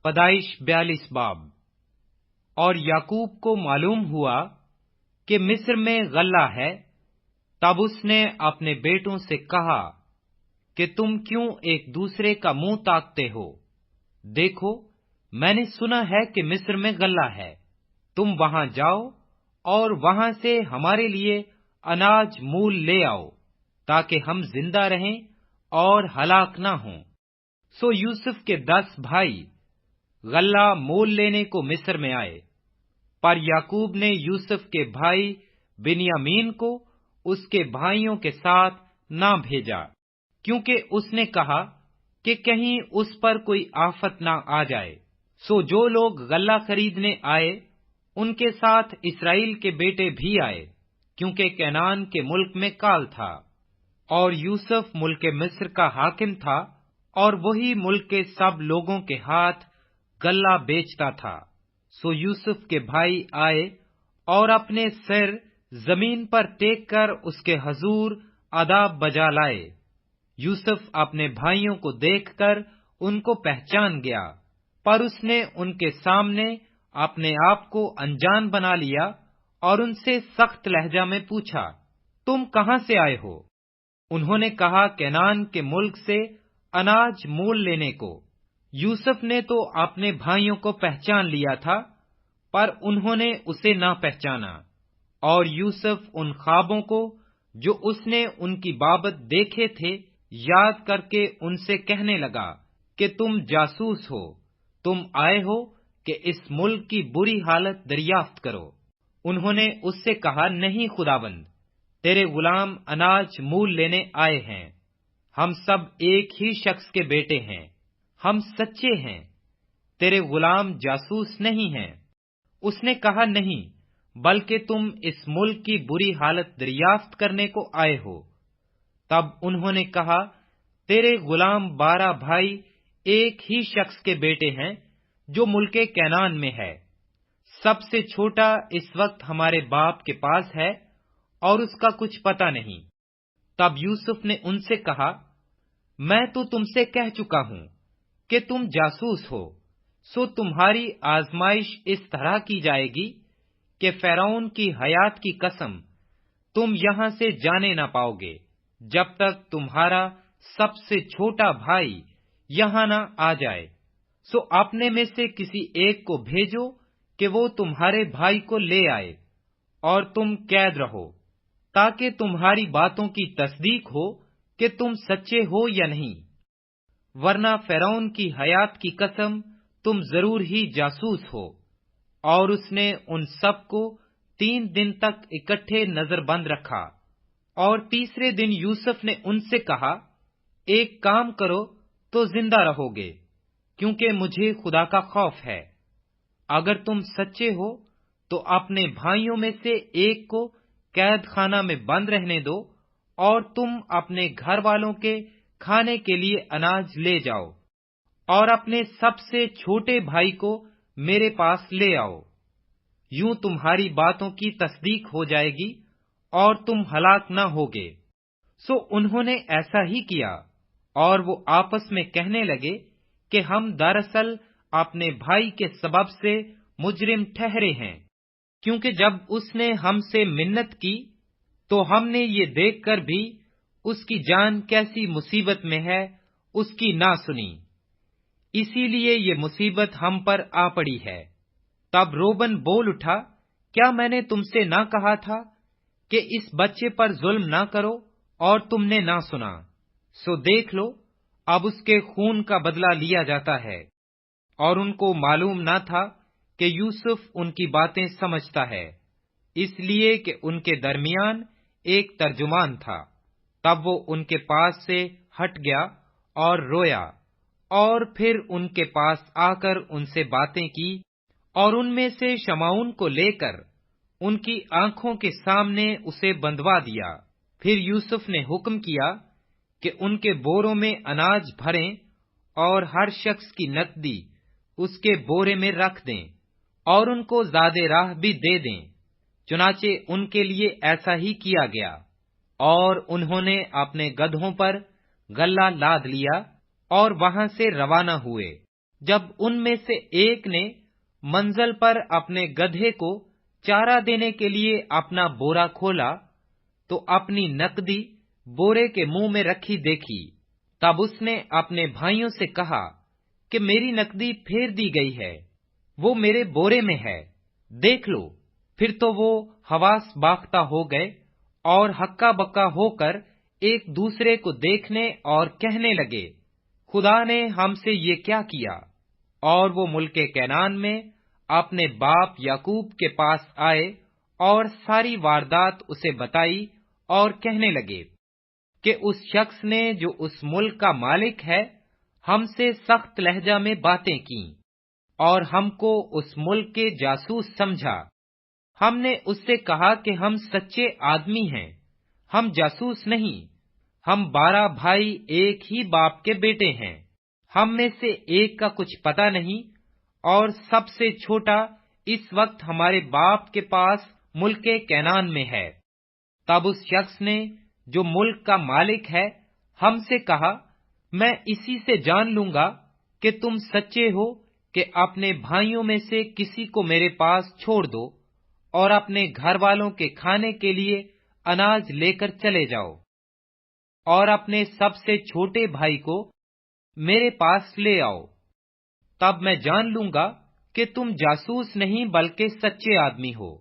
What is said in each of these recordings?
پیدائش 42 باب۔ اور یعقوب کو معلوم ہوا کہ مصر میں غلہ ہے، تب اس نے اپنے بیٹوں سے کہا کہ تم کیوں ایک دوسرے کا منہ تاکتے ہو؟ دیکھو، میں نے سنا ہے کہ مصر میں غلہ ہے، تم وہاں جاؤ اور وہاں سے ہمارے لیے اناج مول لے آؤ، تاکہ ہم زندہ رہیں اور ہلاک نہ ہوں۔ سو یوسف کے 10 بھائی غلہ مول لینے کو مصر میں آئے، پر یعقوب نے یوسف کے بھائی بنیامین کو اس کے بھائیوں کے ساتھ نہ بھیجا، کیونکہ اس نے کہا کہ کہیں اس پر کوئی آفت نہ آ جائے۔ سو جو لوگ غلہ خریدنے آئے ان کے ساتھ اسرائیل کے بیٹے بھی آئے، کیونکہ کنعان کے ملک میں کال تھا، اور یوسف ملک مصر کا حاکم تھا، اور وہی ملک کے سب لوگوں کے ہاتھ غلہ بیچتا تھا۔ سو یوسف کے بھائی آئے اور اپنے سر زمین پر ٹیک کر اس کے حضور آداب بجا لائے۔ یوسف اپنے بھائیوں کو دیکھ کر ان کو پہچان گیا، پر اس نے ان کے سامنے اپنے آپ کو انجان بنا لیا اور ان سے سخت لہجہ میں پوچھا، تم کہاں سے آئے ہو؟ انہوں نے کہا، کنعان کے ملک سے اناج مول لینے کو۔ یوسف نے تو اپنے بھائیوں کو پہچان لیا تھا، پر انہوں نے اسے نہ پہچانا، اور یوسف ان خوابوں کو جو اس نے ان کی بابت دیکھے تھے یاد کر کے ان سے کہنے لگا کہ تم جاسوس ہو، تم آئے ہو کہ اس ملک کی بری حالت دریافت کرو۔ انہوں نے اس سے کہا، نہیں خداوند، تیرے غلام اناج مول لینے آئے ہیں، ہم سب ایک ہی شخص کے بیٹے ہیں، ہم سچے ہیں، تیرے غلام جاسوس نہیں ہیں۔ اس نے کہا، نہیں، بلکہ تم اس ملک کی بری حالت دریافت کرنے کو آئے ہو۔ تب انہوں نے کہا، تیرے غلام 12 بھائی ایک ہی شخص کے بیٹے ہیں جو ملک کنعان میں ہے، سب سے چھوٹا اس وقت ہمارے باپ کے پاس ہے اور اس کا کچھ پتہ نہیں۔ تب یوسف نے ان سے کہا، میں تو تم سے کہہ چکا ہوں کہ تم جاسوس ہو، سو تمہاری آزمائش اس طرح کی جائے گی کہ فرعون کی حیات کی قسم تم یہاں سے جانے نہ پاؤ گے، جب تک تمہارا سب سے چھوٹا بھائی یہاں نہ آ جائے۔ سو اپنے میں سے کسی ایک کو بھیجو کہ وہ تمہارے بھائی کو لے آئے، اور تم قید رہو، تاکہ تمہاری باتوں کی تصدیق ہو کہ تم سچے ہو یا نہیں، ورنہ فرعون کی حیات کی قسم تم ضرور ہی جاسوس ہو۔ اور اس نے ان سب کو 3 دن تک اکٹھے نظر بند رکھا، اور تیسرے دن یوسف نے ان سے کہا، ایک کام کرو تو زندہ رہو گے، کیونکہ مجھے خدا کا خوف ہے۔ اگر تم سچے ہو تو اپنے بھائیوں میں سے ایک کو قید خانہ میں بند رہنے دو، اور تم اپنے گھر والوں کے کھانے کے لیے اناج لے جاؤ، اور اپنے سب سے چھوٹے بھائی کو میرے پاس لے آؤ۔ یوں تمہاری باتوں کی تصدیق ہو جائے گی اور تم ہلاک نہ ہوگے۔ سو انہوں نے ایسا ہی کیا، اور وہ آپس میں کہنے لگے کہ ہم دراصل اپنے بھائی کے سبب سے مجرم ٹھہرے ہیں، کیونکہ جب اس نے ہم سے منت کی تو ہم نے یہ دیکھ کر بھی اس کی جان کیسی مصیبت میں ہے اس کی نہ سنی، اسی لیے یہ مصیبت ہم پر آ پڑی ہے۔ تب روبن بول اٹھا، کیا میں نے تم سے نہ کہا تھا کہ اس بچے پر ظلم نہ کرو، اور تم نے نہ سنا؟ سو دیکھ لو، اب اس کے خون کا بدلہ لیا جاتا ہے۔ اور ان کو معلوم نہ تھا کہ یوسف ان کی باتیں سمجھتا ہے، اس لیے کہ ان کے درمیان ایک ترجمان تھا۔ تب وہ ان کے پاس سے ہٹ گیا اور رویا، اور پھر ان کے پاس آ کر ان سے باتیں کی، اور ان میں سے شمعون کو لے کر ان کی آنکھوں کے سامنے اسے بندھوا دیا۔ پھر یوسف نے حکم کیا کہ ان کے بوروں میں اناج بھریں، اور ہر شخص کی نقدی اس کے بورے میں رکھ دیں، اور ان کو زاد راہ بھی دے دیں۔ چنانچہ ان کے لیے ایسا ہی کیا گیا، اور انہوں نے اپنے گدھوں پر غلہ لاد لیا اور وہاں سے روانہ ہوئے۔ جب ان میں سے ایک نے منزل پر اپنے گدھے کو چارہ دینے کے لیے اپنا بورا کھولا تو اپنی نقدی بورے کے منہ میں رکھی دیکھی، تب اس نے اپنے بھائیوں سے کہا کہ میری نقدی پھیر دی گئی ہے، وہ میرے بورے میں ہے، دیکھ لو۔ پھر تو وہ حواس باختہ ہو گئے اور ہکا بکا ہو کر ایک دوسرے کو دیکھنے اور کہنے لگے، خدا نے ہم سے یہ کیا کیا؟ اور وہ ملک کنعان میں اپنے باپ یعقوب کے پاس آئے اور ساری واردات اسے بتائی اور کہنے لگے کہ اس شخص نے جو اس ملک کا مالک ہے ہم سے سخت لہجہ میں باتیں کیں اور ہم کو اس ملک کے جاسوس سمجھا۔ ہم نے اس سے کہا کہ ہم سچے آدمی ہیں، ہم جاسوس نہیں، ہم 12 بھائی ایک ہی باپ کے بیٹے ہیں، ہم میں سے ایک کا کچھ پتہ نہیں، اور سب سے چھوٹا اس وقت ہمارے باپ کے پاس ملک کنعان میں ہے۔ تب اس شخص نے جو ملک کا مالک ہے ہم سے کہا، میں اسی سے جان لوں گا کہ تم سچے ہو کہ اپنے بھائیوں میں سے کسی کو میرے پاس چھوڑ دو اور اپنے گھر والوں کے کھانے کے لیے اناج لے کر چلے جاؤ، اور اپنے سب سے چھوٹے بھائی کو میرے پاس لے آؤ، تب میں جان لوں گا کہ تم جاسوس نہیں بلکہ سچے آدمی ہو،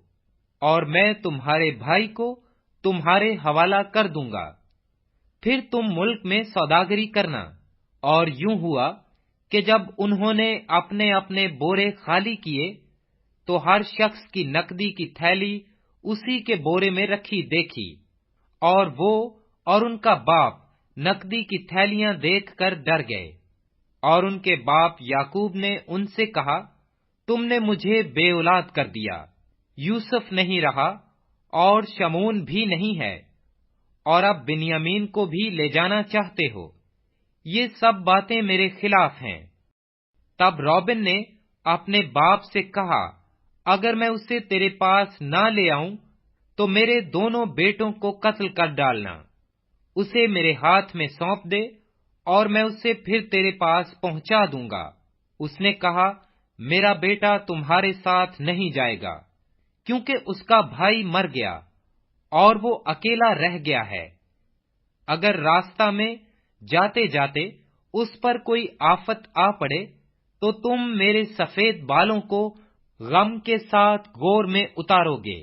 اور میں تمہارے بھائی کو تمہارے حوالہ کر دوں گا۔ پھر تم ملک میں سوداگری کرنا۔ اور یوں ہوا کہ جب انہوں نے اپنے اپنے بورے خالی کیے تو ہر شخص کی نقدی کی تھیلی اسی کے بورے میں رکھی دیکھی، اور وہ اور ان کا باپ نقدی کی تھیلیاں دیکھ کر ڈر گئے۔ اور ان کے باپ یعقوب نے ان سے کہا، تم نے مجھے بے اولاد کر دیا، یوسف نہیں رہا اور شمعون بھی نہیں ہے، اور اب بنیامین کو بھی لے جانا چاہتے ہو، یہ سب باتیں میرے خلاف ہیں۔ تب روبن نے اپنے باپ سے کہا، اگر میں اسے تیرے پاس نہ لے آؤں تو میرے دونوں بیٹوں کو قتل کر ڈالنا، اسے میرے ہاتھ میں سونپ دے اور میں اسے پھر تیرے پاس پہنچا دوں گا۔ اس نے کہا، میرا بیٹا تمہارے ساتھ نہیں جائے گا، کیونکہ اس کا بھائی مر گیا اور وہ اکیلا رہ گیا ہے۔ اگر راستہ میں جاتے جاتے اس پر کوئی آفت آ پڑے تو تم میرے سفید بالوں کو غم کے ساتھ گور میں اتارو گے۔